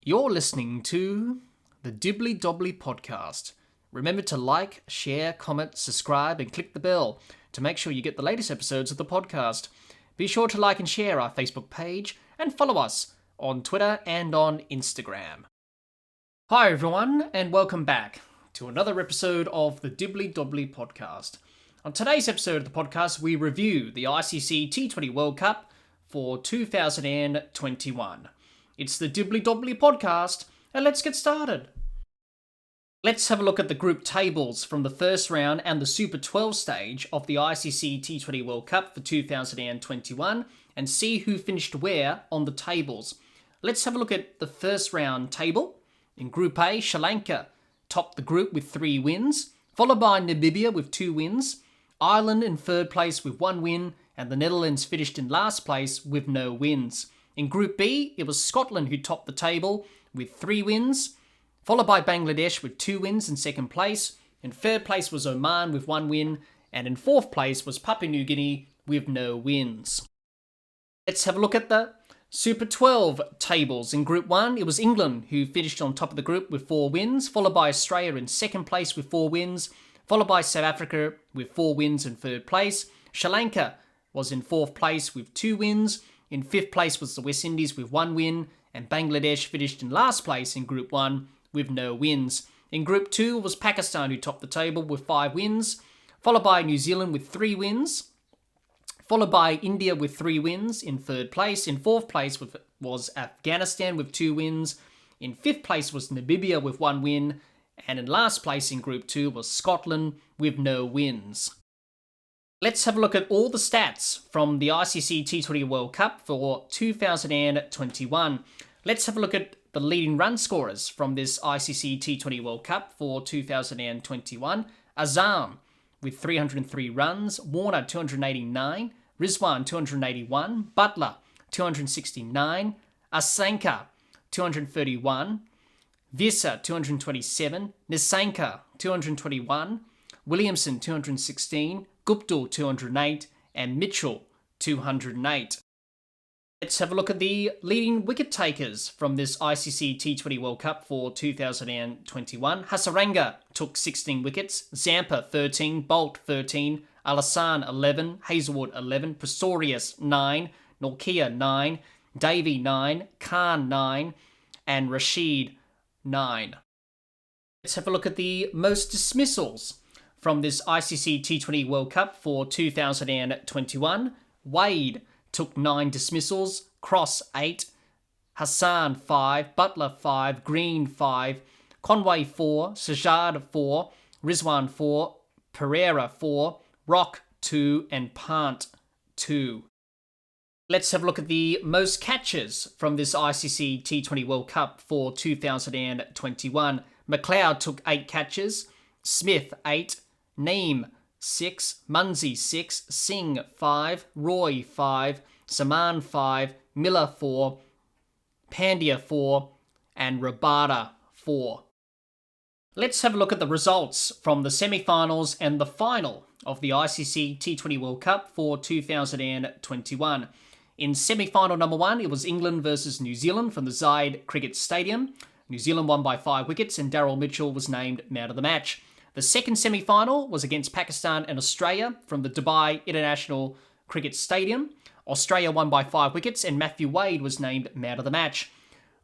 You're listening to the Dibbly Dobbly Podcast. Remember to like, share, comment, subscribe, and click the bell to make sure you get the latest episodes of the podcast. Be sure to like and share our Facebook page and follow us on Twitter and on Instagram. Hi everyone, and welcome back to another episode of the Dibbly Dobbly Podcast. On today's episode of the podcast, we review the ICC T20 World Cup for 2021. It's the Dibbly Dobbly Podcast, and let's get started. Let's have a look at the group tables from the first round and the Super 12 stage of the ICC T20 World Cup for 2021 and see who finished where on the tables. Let's have a look at the first round table. In Group A, Sri Lanka topped the group with 3 wins, followed by Namibia with 2 wins, Ireland in third place with 1 win, and the Netherlands finished in last place with no wins. In Group B, it was Scotland who topped the table with 3 wins, followed by Bangladesh with 2 wins in second place. In third place was Oman with 1 win, and in fourth place was Papua New Guinea with no wins. Let's have a look at the Super 12 tables. In Group 1, it was England who finished on top of the group with 4 wins, followed by Australia in second place with 4 wins, followed by South Africa with 4 wins in third place. Sri Lanka was in fourth place with 2 wins. In fifth place was the West Indies with 1 win, and Bangladesh finished in last place in Group 1 with no wins. In Group 2 was Pakistan who topped the table with 5 wins, followed by New Zealand with 3 wins, followed by India with 3 wins in third place. In fourth place was Afghanistan with 2 wins. In fifth place was Namibia with 1 win. And in last place in Group 2 was Scotland with no wins. Let's have a look at all the stats from the ICC T20 World Cup for 2021. Let's have a look at the leading run scorers from this ICC T20 World Cup for 2021. Azam with 303 runs, Warner 289, Rizwan 281, Butler 269, Asanka 231, Visa 227, Nisanka 221, Williamson 216, Guptill 208, and Mitchell 208. Let's have a look at the leading wicket takers from this ICC T20 World Cup for 2021. Hasaranga took 16 wickets, Zampa 13, Bolt 13, Alassane 11, Hazelwood 11, Pistorius 9, Norkia 9, Davey 9, Khan 9, and Rashid 9. Let's have a look at the most dismissals from this ICC T20 World Cup for 2021. Wade took 9 dismissals, Cross 8, Hassan 5, Butler 5, Green 5, Conway 4, Sajad 4, Rizwan 4, Pereira 4, Rock 2, and Pant 2. Let's have a look at the most catches from this ICC T20 World Cup for 2021. McLeod took 8 catches, Smith 8, Naeem 6, Munsey 6, Singh 5, Roy 5, Saman 5, Miller 4, Pandya 4, and Rabada 4. Let's have a look at the results from the semi-finals and the final of the ICC T20 World Cup for 2021. In semi-final number 1, it was England versus New Zealand from the Zayed Cricket Stadium. New Zealand won by 5 wickets and Daryl Mitchell was named man of the match. The second semi-final was against Pakistan and Australia from the Dubai International Cricket Stadium. Australia won by 5 wickets and Matthew Wade was named man of the match.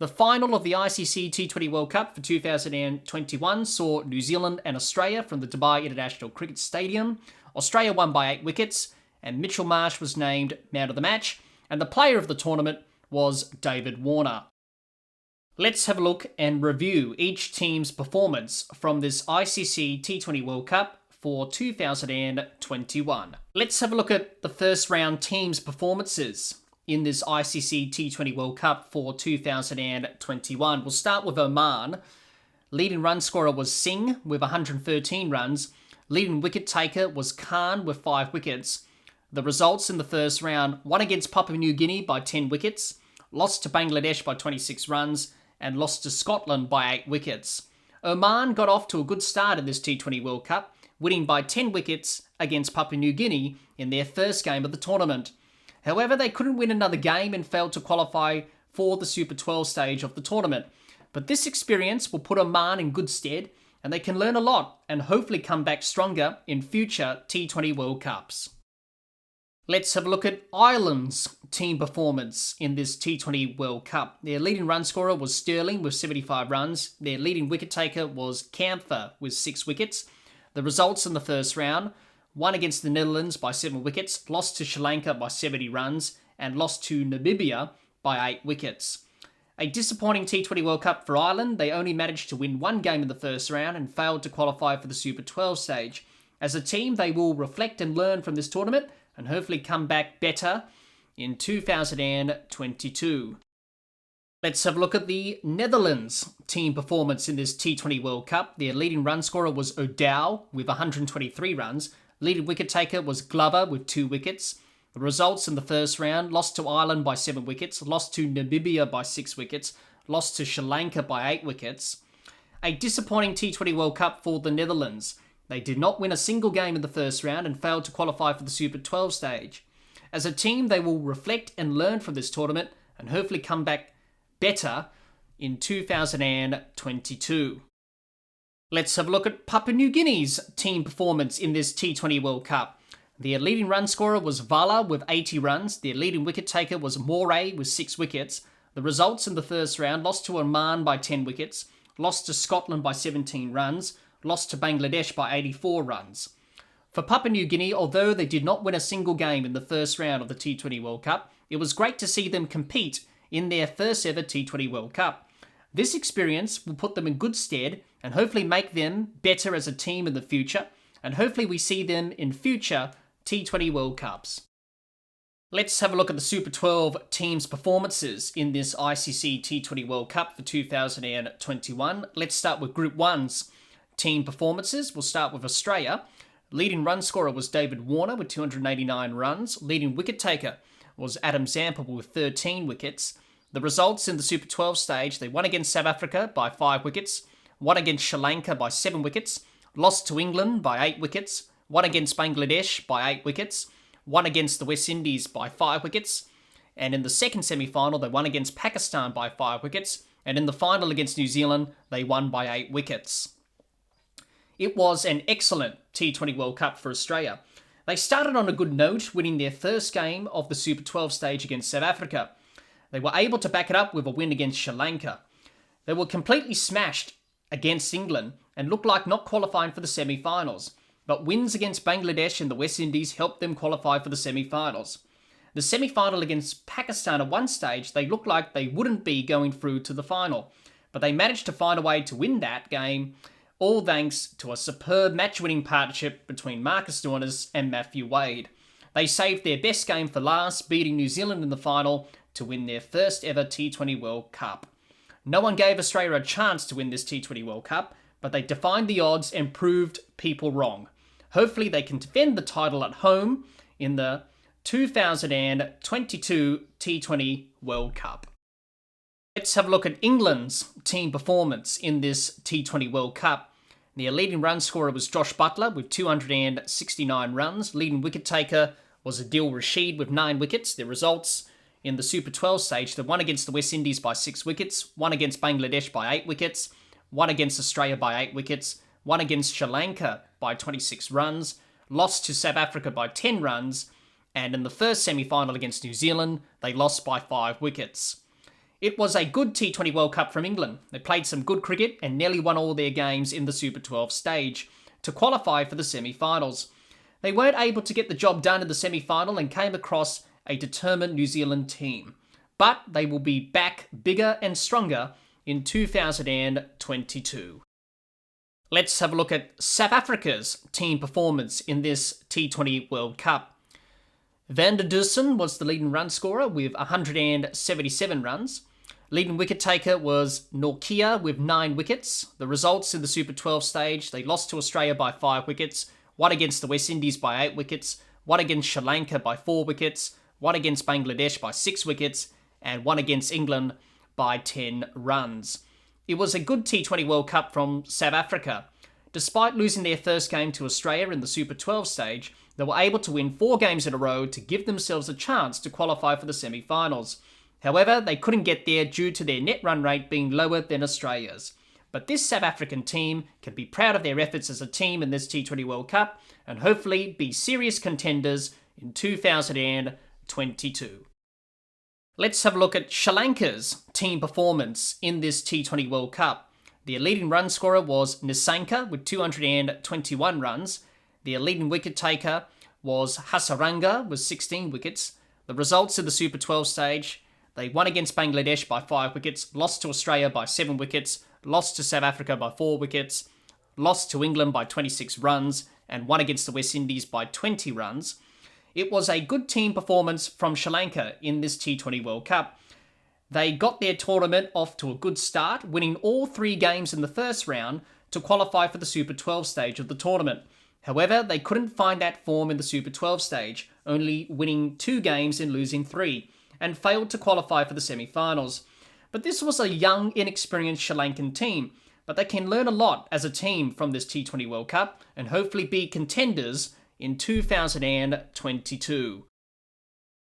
The final of the ICC T20 World Cup for 2021 saw New Zealand and Australia from the Dubai International Cricket Stadium. Australia won by 8 wickets and Mitchell Marsh was named man of the match. And the player of the tournament was David Warner. Let's have a look and review each team's performance from this ICC T20 World Cup for 2021. Let's have a look at the first round team's performances in this ICC T20 World Cup for 2021. We'll start with Oman. Leading run scorer was Singh with 113 runs. Leading wicket taker was Khan with 5 wickets. The results in the first round: won against Papua New Guinea by 10 wickets, lost to Bangladesh by 26 runs, and lost to Scotland by 8 wickets. Oman got off to a good start in this T20 World Cup, winning by 10 wickets against Papua New Guinea in their first game of the tournament. However, they couldn't win another game and failed to qualify for the Super 12 stage of the tournament. But this experience will put Oman in good stead, and they can learn a lot and hopefully come back stronger in future T20 World Cups. Let's have a look at Ireland's team performance in this T20 World Cup. Their leading run scorer was Sterling with 75 runs. Their leading wicket taker was Camphor with 6 wickets. The results in the first round: won against the Netherlands by 7 wickets, lost to Sri Lanka by 70 runs, and lost to Namibia by 8 wickets. A disappointing T20 World Cup for Ireland. They only managed to win 1 game in the first round and failed to qualify for the Super 12 stage. As a team, they will reflect and learn from this tournament and hopefully come back better in 2022. Let's have a look at the Netherlands team performance in this T20 World Cup. Their leading run scorer was O'Dowd with 123 runs. Leading wicket taker was Glover with 2 wickets. The results in the first round: lost to Ireland by 7 wickets, lost to Namibia by 6 wickets, lost to Sri Lanka by 8 wickets. A disappointing T20 World Cup for the Netherlands. They did not win a single game in the first round and failed to qualify for the Super 12 stage. As a team, they will reflect and learn from this tournament and hopefully come back better in 2022. Let's have a look at Papua New Guinea's team performance in this T20 World Cup. Their leading run scorer was Vala with 80 runs. Their leading wicket taker was Moray with 6 wickets. The results in the first round: lost to Oman by 10 wickets, lost to Scotland by 17 runs, lost to Bangladesh by 84 runs. For Papua New Guinea, although they did not win a single game in the first round of the T20 World Cup, it was great to see them compete in their first ever T20 World Cup. This experience will put them in good stead and hopefully make them better as a team in the future, and hopefully we see them in future T20 World Cups. Let's have a look at the Super 12 teams' performances in this ICC T20 World Cup for 2021. Let's start with Group 1's team performances. We'll start with Australia. Leading run scorer was David Warner with 289 runs. Leading wicket taker was Adam Zampa with 13 wickets. The results in the Super 12 stage: they won against South Africa by 5 wickets, won against Sri Lanka by 7 wickets, lost to England by 8 wickets, won against Bangladesh by 8 wickets, won against the West Indies by 5 wickets, and in the second semi-final they won against Pakistan by 5 wickets, and in the final against New Zealand they won by 8 wickets. It was an excellent T20 World Cup for Australia. They started on a good note, winning their first game of the Super 12 stage against South Africa. They were able to back it up with a win against Sri Lanka. They were completely smashed against England and looked like not qualifying for the semi-finals. But wins against Bangladesh and the West Indies helped them qualify for the semi-finals. The semi-final against Pakistan, at one stage, they looked like they wouldn't be going through to the final. But they managed to find a way to win that game, all thanks to a superb match-winning partnership between Marcus Stoinis and Matthew Wade. They saved their best game for last, beating New Zealand in the final to win their first ever T20 World Cup. No one gave Australia a chance to win this T20 World Cup, but they defied the odds and proved people wrong. Hopefully they can defend the title at home in the 2022 T20 World Cup. Let's have a look at England's team performance in this T20 World Cup. Their leading run scorer was Josh Butler with 269 runs. Leading wicket taker was Adil Rashid with 9 wickets. Their results in the Super 12 stage: they won against the West Indies by 6 wickets, won against Bangladesh by 8 wickets, won against Australia by 8 wickets, won against Sri Lanka by 26 runs, lost to South Africa by 10 runs, and in the first semi-final against New Zealand, they lost by 5 wickets. It was a good T20 World Cup from England. They played some good cricket and nearly won all their games in the Super 12 stage to qualify for the semi-finals. They weren't able to get the job done in the semi-final and came across a determined New Zealand team. But they will be back bigger and stronger in 2022. Let's have a look at South Africa's team performance in this T20 World Cup. Van der Dussen was the leading run scorer with 177 runs. Leading wicket taker was Nortje with 9 wickets. The results in the Super 12 stage: they lost to Australia by 5 wickets, won against the West Indies by 8 wickets, won against Sri Lanka by 4 wickets, won against Bangladesh by 6 wickets, and won against England by 10 runs. It was a good T20 World Cup from South Africa. Despite losing their first game to Australia in the Super 12 stage, they were able to win 4 games in a row to give themselves a chance to qualify for the semi-finals. However, they couldn't get there due to their net run rate being lower than Australia's. But this South African team can be proud of their efforts as a team in this T20 World Cup and hopefully be serious contenders in 2022. Let's have a look at Sri Lanka's team performance in this T20 World Cup. Their leading run scorer was Nisanka with 221 runs. Their leading wicket taker was Hasaranga with 16 wickets. The results in the Super 12 stage: they won against Bangladesh by 5 wickets, lost to Australia by 7 wickets, lost to South Africa by 4 wickets, lost to England by 26 runs, and won against the West Indies by 20 runs. It was a good team performance from Sri Lanka in this T20 World Cup. They got their tournament off to a good start, winning all 3 games in the first round to qualify for the Super 12 stage of the tournament. However, they couldn't find that form in the Super 12 stage, only winning 2 games and losing 3, and failed to qualify for the semi-finals. But this was a young, inexperienced Sri Lankan team, but they can learn a lot as a team from this T20 World Cup and hopefully be contenders in 2022.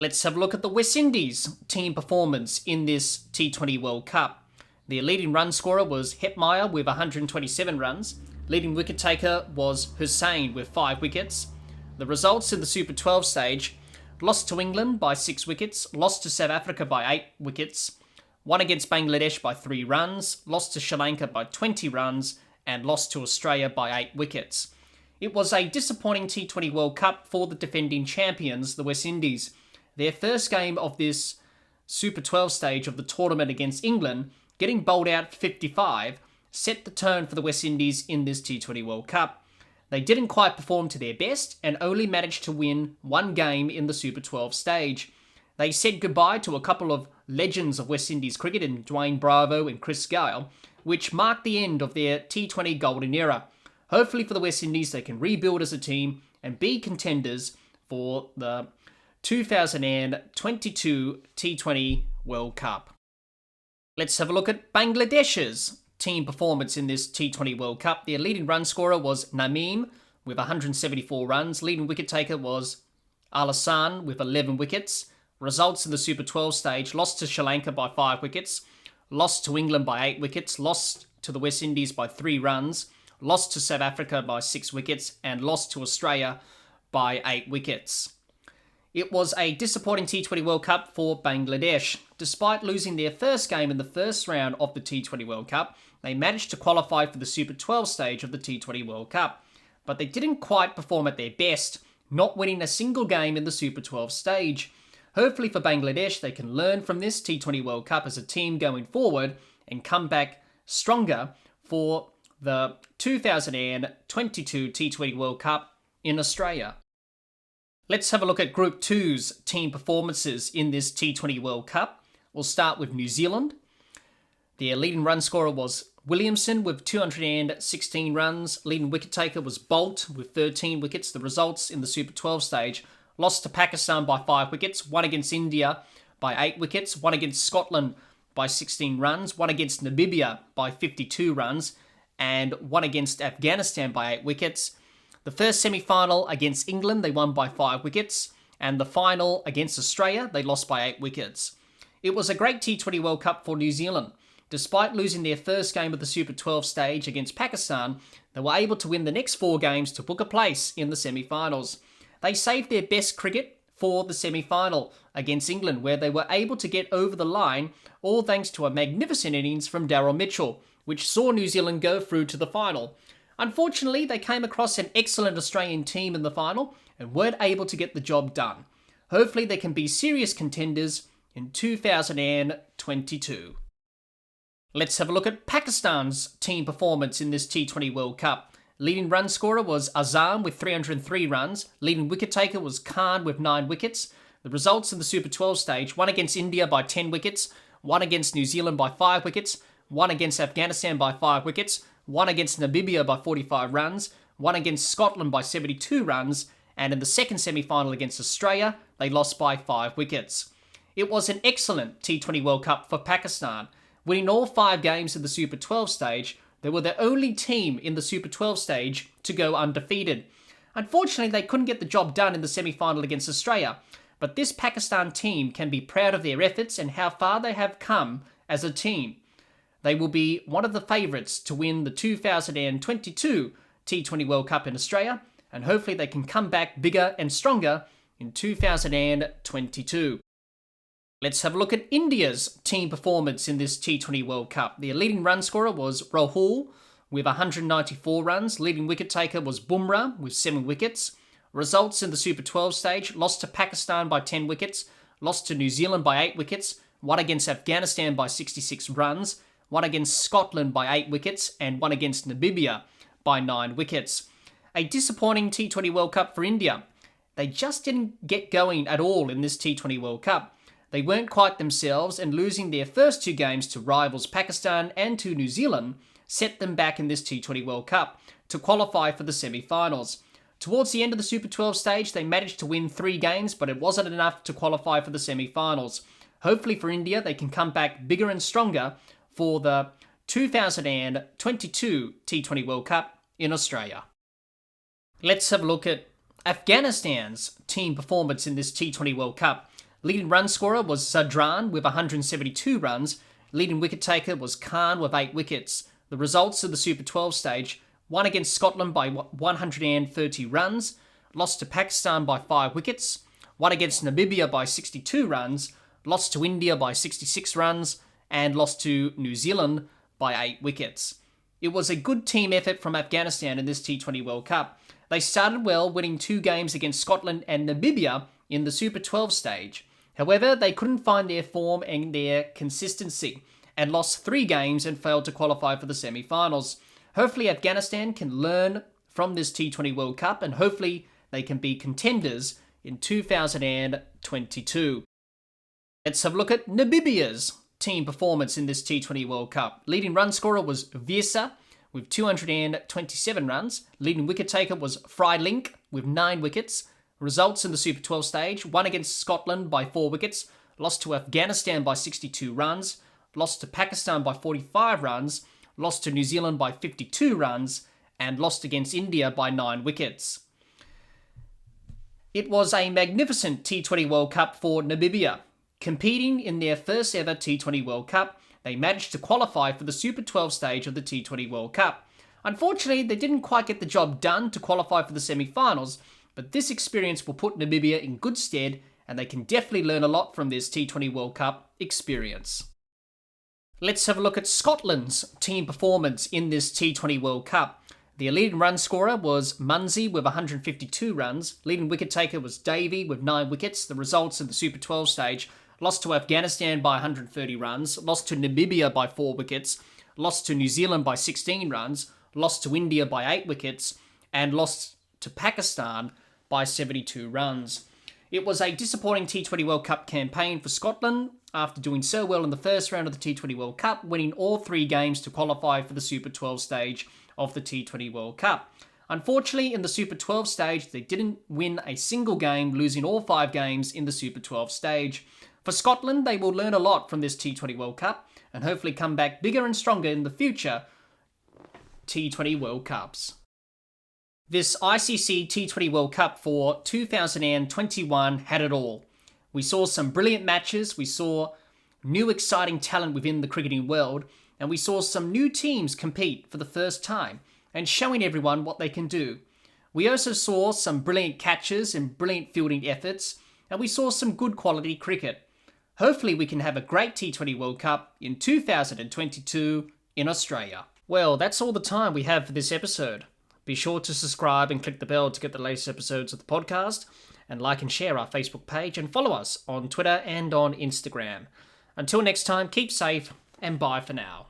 Let's have a look at the West Indies team performance in this T20 World Cup. Their leading run scorer was Hetmeyer with 127 runs. Leading wicket taker was Hussain with 5 wickets. The results in the Super 12 stage: lost to England by 6 wickets, lost to South Africa by 8 wickets, won against Bangladesh by 3 runs, lost to Sri Lanka by 20 runs, and lost to Australia by 8 wickets. It was a disappointing T20 World Cup for the defending champions, the West Indies. Their first game of this Super 12 stage of the tournament against England, getting bowled out 55, set the tone for the West Indies in this T20 World Cup. They didn't quite perform to their best and only managed to win 1 game in the Super 12 stage. They said goodbye to a couple of legends of West Indies cricket in Dwayne Bravo and Chris Gayle, which marked the end of their T20 golden era. Hopefully for the West Indies, they can rebuild as a team and be contenders for the 2022 T20 World Cup. Let's have a look at Bangladesh's team performance in this T20 World Cup. Their leading run scorer was Naeem with 174 runs. Leading wicket taker was Al Hassan with 11 wickets. Results in the Super 12 stage: lost to Sri Lanka by 5 wickets, lost to England by 8 wickets, lost to the West Indies by 3 runs, lost to South Africa by 6 wickets, and lost to Australia by 8 wickets. It was a disappointing T20 World Cup for Bangladesh. Despite losing their first game in the first round of the T20 World Cup, they managed to qualify for the Super 12 stage of the T20 World Cup. But they didn't quite perform at their best, not winning a single game in the Super 12 stage. Hopefully for Bangladesh, they can learn from this T20 World Cup as a team going forward and come back stronger for the 2022 T20 World Cup in Australia. Let's have a look at Group 2's team performances in this T20 World Cup. We'll start with New Zealand. Their leading run scorer was Williamson with 216 runs. Leading wicket taker was Bolt with 13 wickets. The results in the Super 12 stage: lost to Pakistan by 5 wickets, won against India by 8 wickets, won against Scotland by 16 runs, won against Namibia by 52 runs, and won against Afghanistan by 8 wickets. The first semi-final against England, they won by 5 wickets, and the final against Australia, they lost by 8 wickets. It was a great T20 World Cup for New Zealand. Despite losing their first game of the Super 12 stage against Pakistan, they were able to win the next 4 games to book a place in the semi-finals. They saved their best cricket for the semi-final against England, where they were able to get over the line, all thanks to a magnificent innings from Daryl Mitchell, which saw New Zealand go through to the final. Unfortunately, they came across an excellent Australian team in the final and weren't able to get the job done. Hopefully they can be serious contenders in 2022. Let's have a look at Pakistan's team performance in this T20 World Cup. Leading run scorer was Azam with 303 runs. Leading wicket taker was Khan with 9 wickets. The results in the Super 12 stage: won against India by 10 wickets, won against New Zealand by 5 wickets, won against Afghanistan by 5 wickets, won against Namibia by 45 runs, won against Scotland by 72 runs, and in the second semi-final against Australia, they lost by 5 wickets. It was an excellent T20 World Cup for Pakistan. Winning all 5 games in the Super 12 stage, they were the only team in the Super 12 stage to go undefeated. Unfortunately, they couldn't get the job done in the semi-final against Australia, but this Pakistan team can be proud of their efforts and how far they have come as a team. They will be one of the favourites to win the 2022 T20 World Cup in Australia, and hopefully they can come back bigger and stronger in 2022. Let's have a look at India's team performance in this T20 World Cup. Their leading run scorer was Rahul with 194 runs. Leading wicket taker was Bumrah with 7 wickets. Results in the Super 12 stage: lost to Pakistan by 10 wickets, lost to New Zealand by 8 wickets, won against Afghanistan by 66 runs, won against Scotland by 8 wickets, and won against Namibia by 9 wickets. A disappointing T20 World Cup for India. They just didn't get going at all in this T20 World Cup. They weren't quite themselves, and losing their first 2 games to rivals Pakistan and to New Zealand set them back in this T20 World Cup to qualify for the semi-finals. Towards the end of the Super 12 stage, they managed to win 3 games, but it wasn't enough to qualify for the semi-finals. Hopefully for India, they can come back bigger and stronger for the 2022 T20 World Cup in Australia. Let's have a look at Afghanistan's team performance in this T20 World Cup. Leading run scorer was Zadran with 172 runs. Leading wicket taker was Khan with 8 wickets. The results of the Super 12 stage: won against Scotland by 130 runs, lost to Pakistan by 5 wickets, won against Namibia by 62 runs, lost to India by 66 runs, and lost to New Zealand by 8 wickets. It was a good team effort from Afghanistan in this T20 World Cup. They started well, winning 2 games against Scotland and Namibia in the Super 12 stage. However, they couldn't find their form and their consistency, and lost 3 games and failed to qualify for the semi-finals. Hopefully Afghanistan can learn from this T20 World Cup, and hopefully they can be contenders in 2022. Let's have a look at Namibia's team performance in this T20 World Cup. Leading run scorer was Viersa with 227 runs. Leading wicket taker was Frylink with 9 wickets. Results in the Super 12 stage: won against Scotland by 4 wickets, lost to Afghanistan by 62 runs, lost to Pakistan by 45 runs, lost to New Zealand by 52 runs, and lost against India by 9 wickets. It was a magnificent T20 World Cup for Namibia. Competing in their first ever T20 World Cup, they managed to qualify for the Super 12 stage of the T20 World Cup. Unfortunately, they didn't quite get the job done to qualify for the semi-finals, but this experience will put Namibia in good stead, and they can definitely learn a lot from this T20 World Cup experience. Let's have a look at Scotland's team performance in this T20 World Cup. Their leading run scorer was Munsey with 152 runs. Leading wicket taker was Davey with 9 wickets. The results in the Super 12 stage: lost to Afghanistan by 130 runs, lost to Namibia by 4 wickets, lost to New Zealand by 16 runs, lost to India by 8 wickets, and lost to Pakistan by 72 runs. It was a disappointing T20 World Cup campaign for Scotland after doing so well in the first round of the T20 World Cup, winning all 3 games to qualify for the Super 12 stage of the T20 World Cup. Unfortunately, in the Super 12 stage, they didn't win a single game, losing all 5 games in the Super 12 stage. For Scotland, they will learn a lot from this T20 World Cup and hopefully come back bigger and stronger in the future T20 World Cups. This ICC T20 World Cup for 2021 had it all. We saw some brilliant matches, we saw new exciting talent within the cricketing world, and we saw some new teams compete for the first time and showing everyone what they can do. We also saw some brilliant catches and brilliant fielding efforts, and we saw some good quality cricket. Hopefully we can have a great T20 World Cup in 2022 in Australia. Well, that's all the time we have for this episode. Be sure to subscribe and click the bell to get the latest episodes of the podcast, and like and share our Facebook page and follow us on Twitter and on Instagram. Until next time, keep safe and bye for now.